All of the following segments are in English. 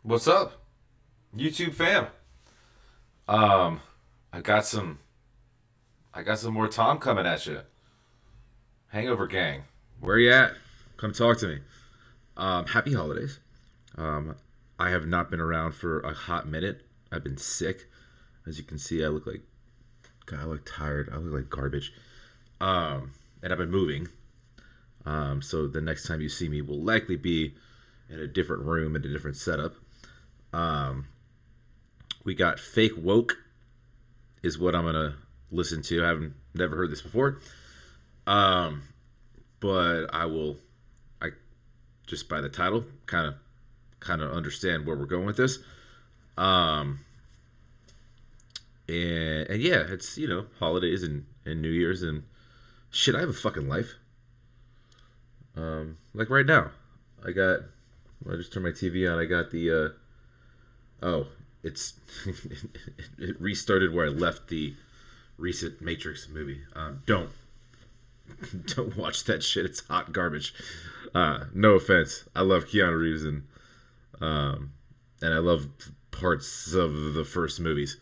What's up, YouTube fam? Um, I got some, I got some more Tom coming at you. Hangover Gang, where you at? Come talk to me. Happy holidays. Um, I have not been around for a hot minute. I've been sick, as you can see. God, I look tired. I look like garbage. And I've been moving. So the next time you see me will likely be in a different room, in a different setup. Um, we got Fake Woke is what I'm gonna listen to. I haven't never heard this before. Um, but I just by the title kind of understand where we're going with this. Um, and yeah, it's holidays and New Year's and shit. I have a fucking life. Like right now, I just turned my TV on. I got the it's it restarted where I left the recent Matrix movie. Don't don't watch that shit. It's hot garbage. No offense. I love Keanu Reeves and I love parts of the first movies.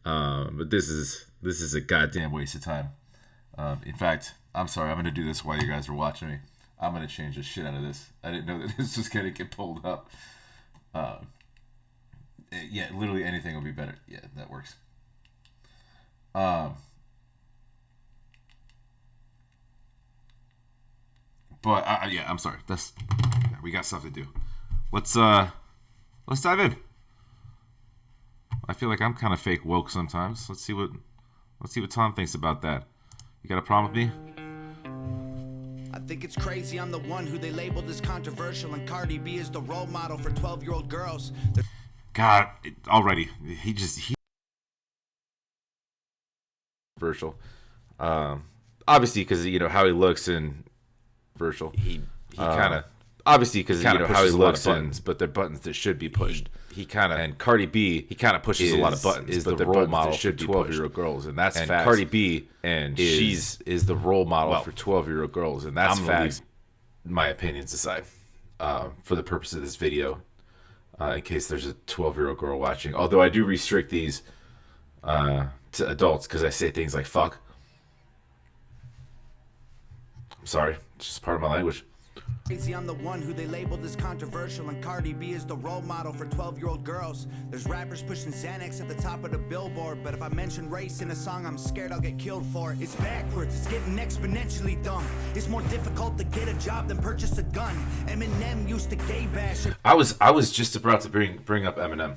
But this is a goddamn waste of time. In fact, I'm sorry. I'm gonna do this while you guys are watching me. I'm gonna change the shit out of this. I didn't know that this was gonna get pulled up. Yeah, literally anything will be better. Yeah, that works. Um, but yeah, I'm sorry. We got stuff to do. Let's let's dive in. I feel like I'm kind of fake woke sometimes. Let's see what Tom thinks about that. You got a problem with me? I think it's crazy I'm the one who they labeled as controversial, and Cardi B is the role model for 12-year-old girls. God, already he controversial. Obviously because how he looks and virtual. He kind of obviously because how he looks and but they're buttons that should be pushed. He kind of and Cardi B he kind of pushes a lot of buttons. Is the role model for 12-year-old girls, and that's and facts. Cardi B and she's is the role model for 12-year-old girls, and that's facts. My opinions aside, for the purpose of this video, in case there's a 12-year-old girl watching. Although I do restrict these to adults because I say things like fuck. I'm sorry, it's just part of my language. Crazy I'm the one who they labeled as controversial, and Cardi B is the role model for 12-year-old girls. There's rappers pushing Xanax at the top of the billboard, but if I mention race in a song, I'm scared I'll get killed for it. It's backwards, it's getting exponentially dumb. It's more difficult to get a job than purchase a gun. Eminem used to gay bash. I was just about to bring up Eminem.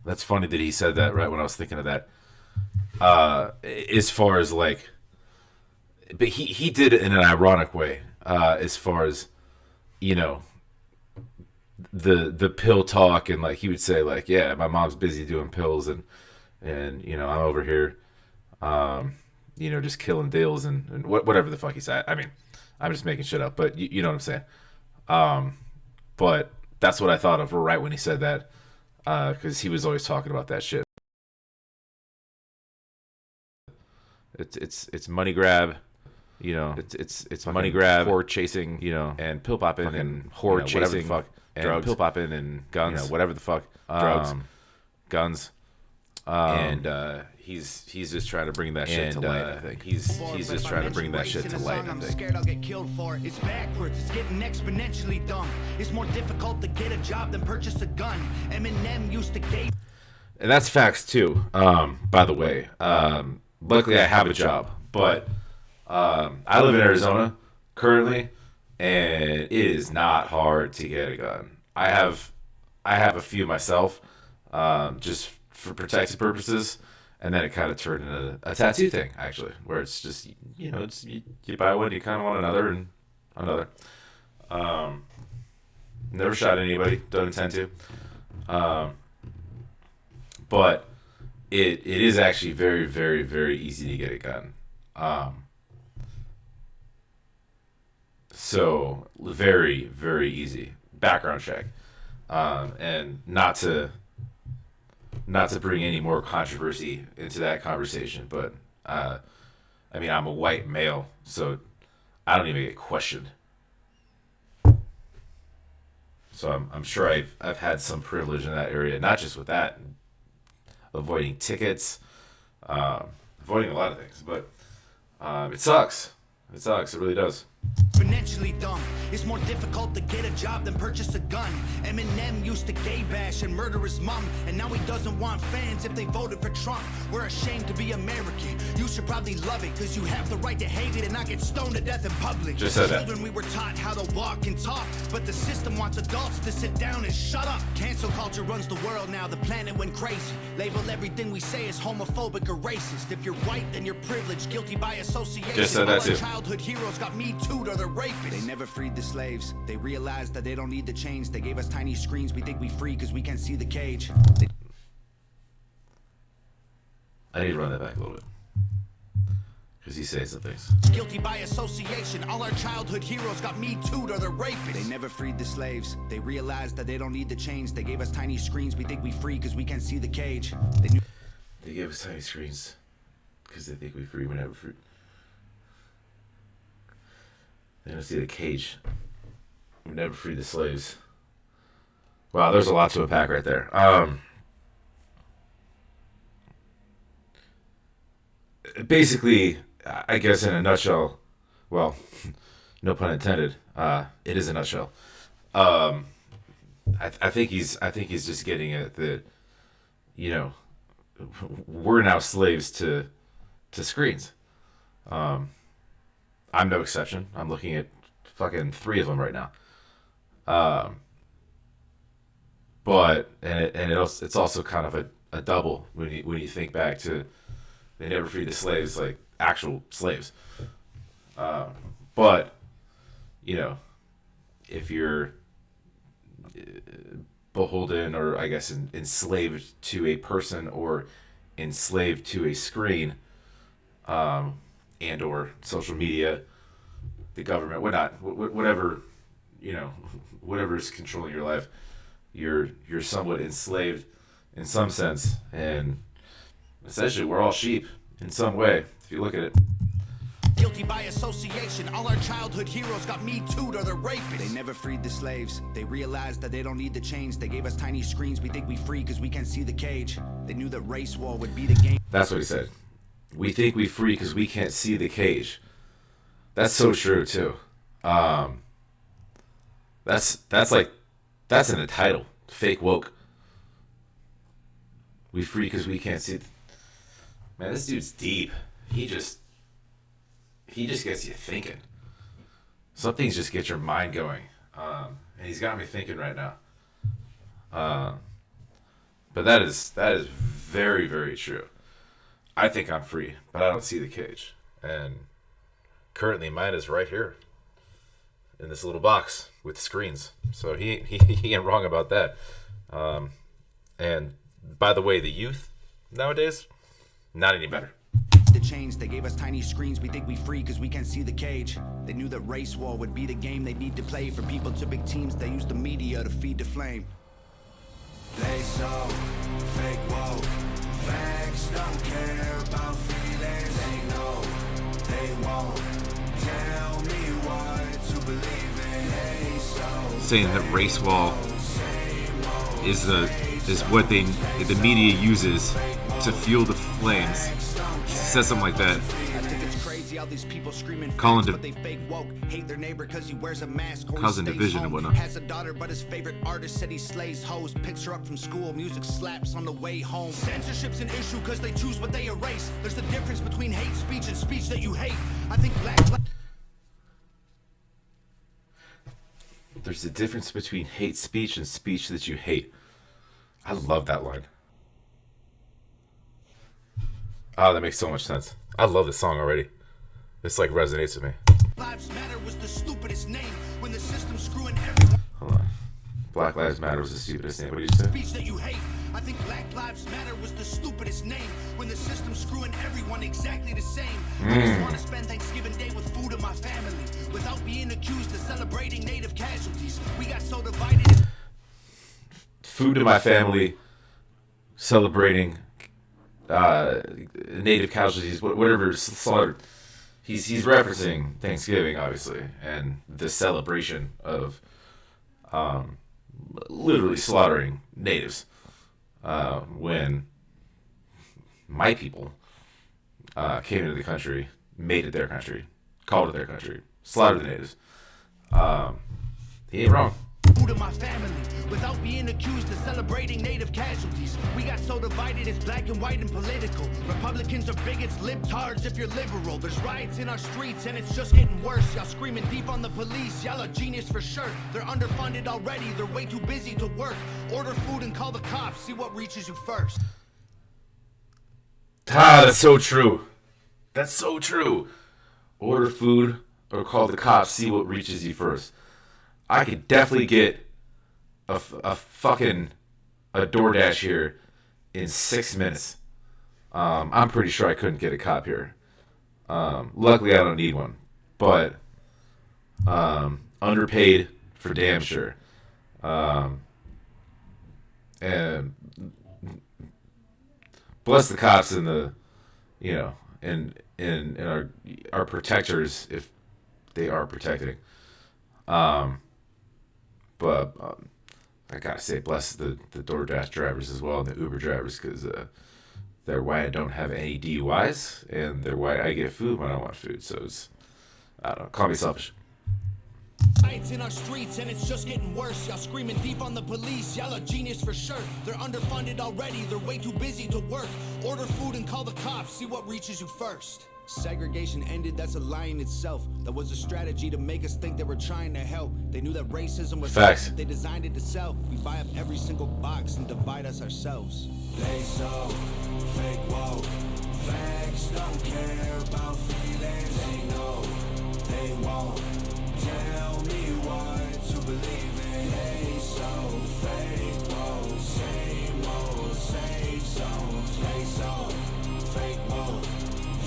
That's funny that he said that right when I was thinking of that. As far as like, but he did it in an ironic way. As far as the pill talk, and like he would say like, yeah, my mom's busy doing pills and I'm over here, just killing deals and whatever the fuck he said. I mean, I'm just making shit up, but you know what I'm saying. But that's what I thought of right when he said that, because he was always talking about that shit. It's money grab. It's money grab, whore chasing, and pill popping and whore chasing, fuck, and drugs, pill popping and guns, whatever the fuck, drugs, guns, and he's just trying to bring that shit to light. I think he's just trying to bring that shit to light. I'm scared I'll get killed for it. It's backwards, it's getting exponentially dumb. It's more difficult to get a job than purchase a gun. Eminem used to gay. And that's facts too. By the way, luckily I have a job, but. I live in Arizona currently, and it is not hard to get a gun. I have a few myself, just for protective purposes, and then it kind of turned into a tattoo thing actually, where it's just you buy one, you kind of want another and another. Never shot anybody, don't intend to, but it is actually very very very easy to get a gun. So very, very easy background check, and not to bring any more controversy into that conversation, but I mean I'm a white male, so I don't even get questioned. So I'm sure I've had some privilege in that area, not just with that, avoiding tickets, avoiding a lot of things. But it sucks. It sucks. It really does. Exponentially dumb. It's more difficult to get a job than purchase a gun. Eminem used to gay bash and murder his mom, and now he doesn't want fans if they voted for Trump. We're ashamed to be American. You should probably love it, cause you have the right to hate it and not get stoned to death in public. Just said that. Children, we were taught how to walk and talk, but the system wants adults to sit down and shut up. Cancel culture runs the world now, the planet went crazy. Label everything we say as homophobic or racist. If you're white, then you're privileged, guilty by association. Just said that too. Childhood heroes got me too, or they're rapists. They never freed the slaves. They realized that they don't need to change. They gave us tiny screens. We think we free because we can't see the cage. I need to run that back a little bit. Because he says some things. Guilty by association. All our childhood heroes got me too, or they're rapists. They never freed the slaves. They realized that they don't need to change. They gave us tiny screens. We think we free because we can't see the cage. They gave us tiny screens because they think we free. We never free. They don't see the cage. We never free the slaves. Wow, there's a lot to unpack right there. Basically, I guess in a nutshell, well, no pun intended. It is a nutshell. I think he's just getting at that. You know, we're now slaves to screens. I'm no exception. I'm looking at fucking 3 of them right now. But it's also kind of a double when you think back to they never freed the slaves, like actual slaves. But you know, if you're beholden or I guess enslaved to a person or enslaved to a screen, and or social media, the government, whatever, you know, whatever's controlling your life, you're somewhat enslaved in some sense, and essentially we're all sheep in some way if you look at it. Guilty by association. All our childhood heroes got me too, or they're rapists. They never freed the slaves. They realized that they don't need to change. They gave us tiny screens. We think we free because we can't see the cage. They knew that race war would be the game. That's what he said. We think we free because we can't see the cage. That's so true too. That's in the title. Fake woke. We free because we can't see. Man, this dude's deep. He just gets you thinking. Some things just get your mind going. And he's got me thinking right now. But that is very, very true. I think I'm free, but I don't see the cage. And currently mine is right here in this little box with screens. So he ain't wrong about that. And by the way, the youth nowadays, not any better. To change, they gave us tiny screens. We think we free because we can't see the cage. They knew that race war would be the game they need to play. For people to big teams, they use the media to feed the flame. They so fake woke. Facts don't care about feelings. They know they won't tell me what to believe in. They so saying that race wall is what the media uses to fuel the flames. He says something like that. How these people screaming Calling but they fake woke, hate their neighbor because he wears a mask or causing division and whatnot. Has a daughter but his favorite artist said he slays hoes. Picks her up from school, music slaps on the way home. Censorship's an issue because they choose what they erase. There's a difference between hate speech and speech that you hate. I think There's a difference between hate speech and speech that you hate. I love that line. Oh, that makes so much sense. I love this song already. This like resonates with me. Lives Matter was the stupidest name when the system's screwing everyone. Hold on. Black Lives Matter was the stupidest name. What did you say? Speech that you hate. I think Black Lives Matter was the stupidest name when the system's screwing everyone exactly the same. I just want to spend Thanksgiving Day with food in my family without being accused of celebrating native casualties. We got so divided. Food in my family, celebrating native casualties, whatever slaughtered. He's referencing Thanksgiving, obviously, and the celebration of literally slaughtering natives when my people came into the country, made it their country, called it their country, slaughtered the natives. He ain't wrong. To my family, without being accused of celebrating native casualties. We got so divided, it's black and white and political. Republicans are bigots, libtards if you're liberal. There's riots in our streets and it's just getting worse. Y'all screaming deep on the police, y'all are genius for sure. They're underfunded already, they're way too busy to work. Order food and call the cops, see what reaches you first. That's so true. That's so true. Order food or call the cops, see what reaches you first. I could definitely get a DoorDash here in 6 minutes. I'm pretty sure I couldn't get a cop here. Luckily, I don't need one. But underpaid for damn sure. And bless the cops and the, and our protectors if they are protecting. But I gotta say, bless the DoorDash drivers as well and the Uber drivers, because they're why I don't have any DUIs, and they're why I get food when I want food. So it's, I don't know, call me selfish. Riots in our streets and it's just getting worse. Y'all screaming deep on the police, y'all are genius for sure. They're underfunded already, they're way too busy to work. Order food and call the cops, see what reaches you first. Segregation ended, that's a lie in itself. That was a strategy to make us think they were trying to help. They knew that racism was facts. They designed it to sell. We buy up every single box and divide us ourselves. They so fake woke. Facts don't care about feelings. They know they won't tell me what to believe in. They so fake woke. Same old safe zones. They so fake woke.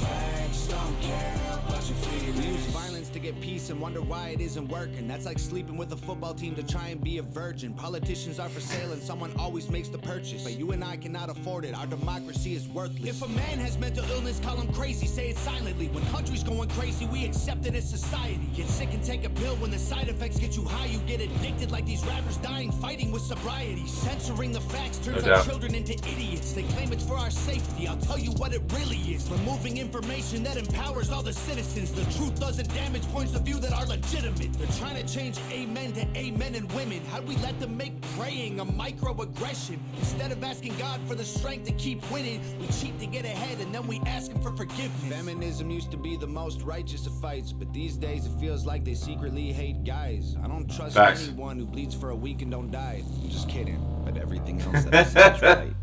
Facts don't care about your feelings. We use violence to get peace and wonder why it isn't working. That's like sleeping with a football team to try and be a virgin. Politicians are for sale and someone always makes the purchase. But you and I cannot afford it. Our democracy is worthless. If a man has mental illness, call him crazy. Say it silently. When country's going crazy, we accept it as society. Get sick and take a pill. When the side effects get you high, you get addicted like these rappers dying fighting with sobriety. Censoring the facts turns our children into idiots. They claim it's for our safety. I'll tell you what it really is. Removing information that empowers all the citizens. The truth doesn't damage points of view that are legitimate. They're trying to change amen to amen and women. How'd we let them make praying a microaggression? Instead of asking God for the strength to keep winning, we cheat to get ahead and then we ask him for forgiveness. Feminism used to be the most righteous of fights, but these days it feels like they secretly hate guys. I don't trust anyone who bleeds for a week and don't die. I'm just kidding, but everything else that I say is right.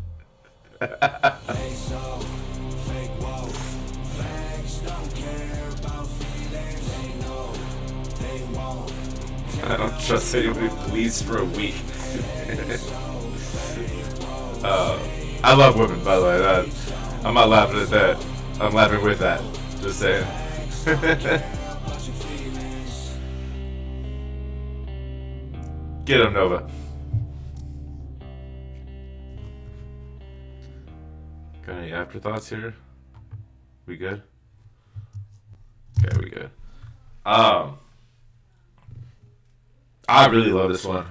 They so fake woke. Facts don't care about feelings. They know they won't. I don't trust anyone who bleeds for a week. I love women, by the way. I'm not laughing at that. I'm laughing with that. Just saying. Get him, Nova. Got any afterthoughts here? We good? Okay, we good. I really love this one.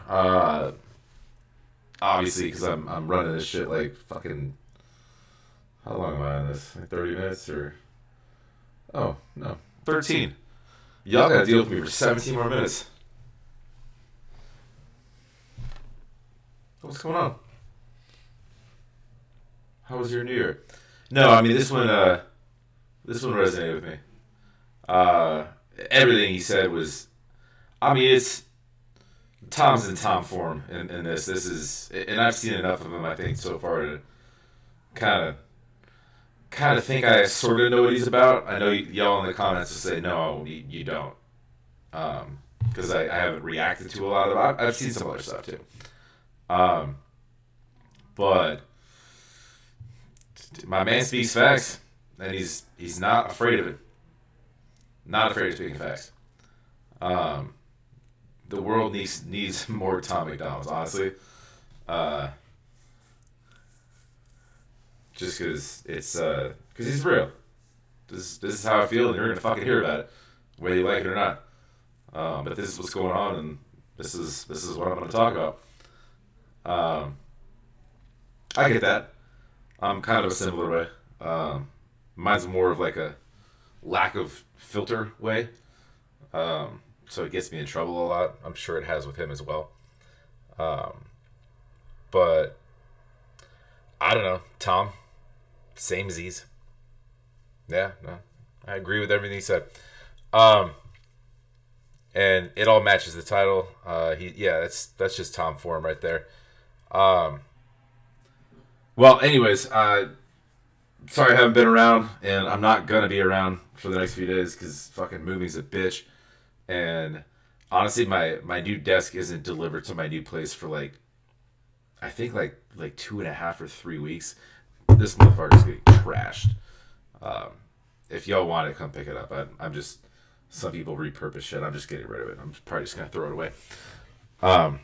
Obviously, because I'm running this shit like fucking. How long am I on this? Like 30 minutes or? Oh no, 13. Y'all gotta deal with me for 17 more minutes. What's going on? How was your New Year? No, I mean this one resonated with me. Everything he said was, I mean, it's Tom's in Tom form in this. This is, and I've seen enough of him, I think, so far to kind of think I sort of know what he's about. I know y'all in the comments will say no, you don't, because I haven't reacted to a lot of it. I've seen some other stuff too, but my man speaks facts, and he's not afraid of it. Not afraid of speaking facts. The world needs more Tom MacDonalds, honestly. Just because it's because he's real. This is how I feel, and you're gonna fucking hear about it, whether you like it or not. But this is what's going on, and this is what I'm gonna talk about. Um, I get that. I'm kind of a similar way. Mine's more of like a lack of filter way. So it gets me in trouble a lot. I'm sure it has with him as well. Um, but I don't know, Tom, same Z's. Yeah, no, I agree with everything he said. Um, and it all matches the title. Yeah, that's just Tom form right there. Um, well, anyways, sorry I haven't been around, and I'm not gonna be around for the next few days because fucking moving's a bitch. And honestly, my new desk isn't delivered to my new place for like I think like 2.5 or 3 weeks. This motherfucker's getting trashed. Um, if y'all want it, come pick it up. I'm just some people repurpose shit. I'm just getting rid of it. I'm probably just gonna throw it away. Um,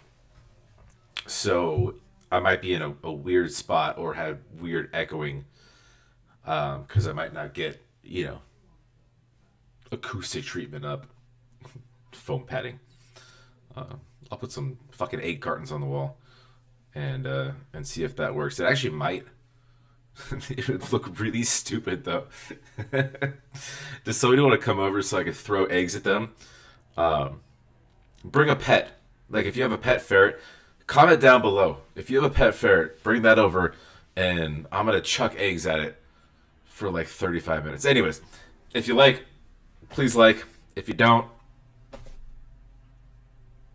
so I might be in a weird spot or have weird echoing because I might not get acoustic treatment up, foam padding. I'll put some fucking egg cartons on the wall and see if that works. It actually might. It would look really stupid though. Does somebody want to come over so I could throw eggs at them? Bring a pet. Like if you have a pet ferret, comment down below. If you have a pet ferret, bring that over, and I'm gonna chuck eggs at it for like 35 minutes. Anyways, if you like, please like. If you don't,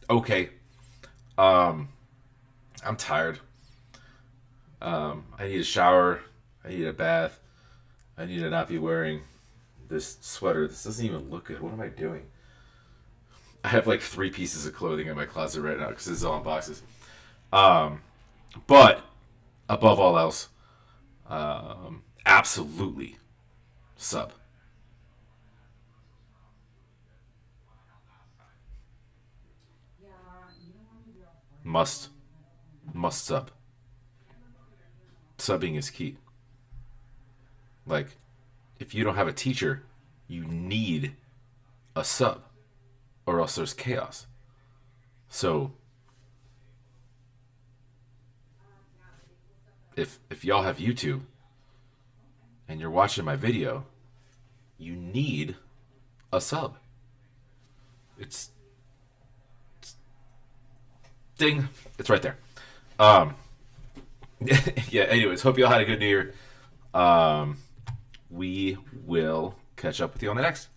okay. I'm tired. I need a shower. I need a bath. I need to not be wearing this sweater. This doesn't even look good. What am I doing? I have like 3 pieces of clothing in my closet right now because it's all in boxes. But above all else, absolutely sub. Must sub. Subbing is key. Like, if you don't have a teacher, you need a sub, or else there's chaos. So, if y'all have YouTube and you're watching my video, you need a sub. It's ding. It's right there. Um, yeah. Anyways, hope y'all had a good New Year. We will catch up with you on the next.